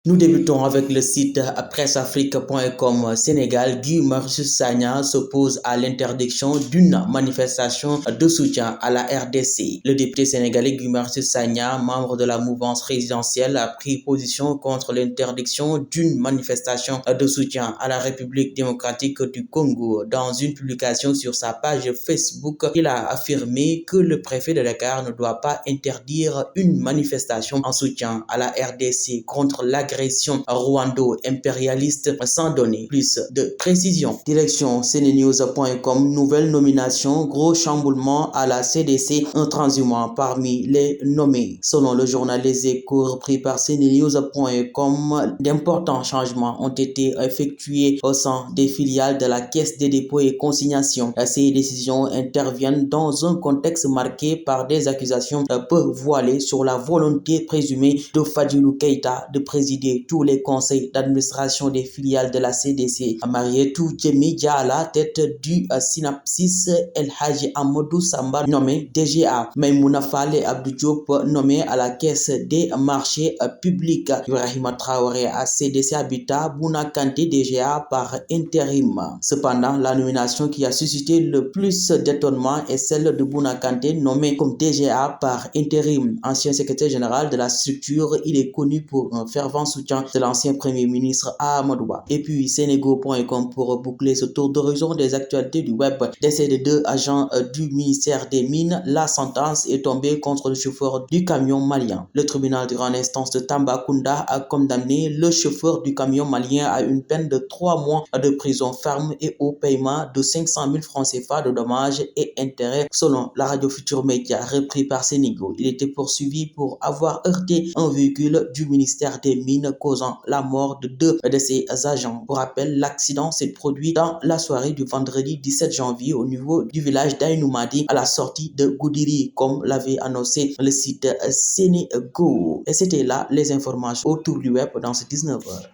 Nous débutons avec le site presseafrique.com Sénégal. Guy Marius Sagna s'oppose à l'interdiction d'une manifestation de soutien à la RDC. Le député sénégalais Guy Marius Sagna, membre de la mouvance présidentielle, a pris position contre l'interdiction d'une manifestation de soutien à la République démocratique du Congo. Dans une publication sur sa page Facebook, il a affirmé que le préfet de Dakar ne doit pas interdire une manifestation en soutien à la RDC contre l'agression rwando-impérialiste sans donner plus de précision. Direction CNews.com, nouvelle nomination, gros chamboulement à la CDC, un transhumant parmi les nommés. Selon le journal Les Échos repris par CNews.com, d'importants changements ont été effectués au sein des filiales de la Caisse des dépôts et consignations. Ces décisions interviennent dans un contexte marqué par des accusations peu voilées sur la volonté présumée de Fadilou Keïta de présider tous les conseils d'administration des filiales de la CDC. Marietou Djemi Dia à la tête du Synapsis, El Hadji Amadou Samba nommé DGA, Maïmouna Fall Abdou Diop nommé à la caisse des marchés publics, Ibrahima Traoré à CDC Habitat, Bouna Kanté DGA par intérim. Cependant, la nomination qui a suscité le plus d'étonnement est celle de Bouna Kanté nommé comme DGA par intérim. Ancien secrétaire général de la structure, il est connu pour un fervent soutien de l'ancien premier ministre Amadou Ba. Et puis Senego.com pour boucler ce tour d'horizon des actualités du web. Décès de 2 agents du ministère des Mines, la sentence est tombée contre le chauffeur du camion malien. Le tribunal de grande instance de Tambacounda a condamné le chauffeur du camion malien à une peine de 3 mois de prison ferme et au paiement de 500 000 francs CFA de dommages et intérêts, selon la radio Futur Média repris par Senego. Il était poursuivi pour avoir heurté un véhicule du ministère des Mines causant la mort de 2 de ses agents. Pour rappel, l'accident s'est produit dans la soirée du vendredi 17 janvier au niveau du village d'Aïnoumadi à la sortie de Goudiri, comme l'avait annoncé le site Senego. Et c'était là les informations autour du web dans ces 19 heures.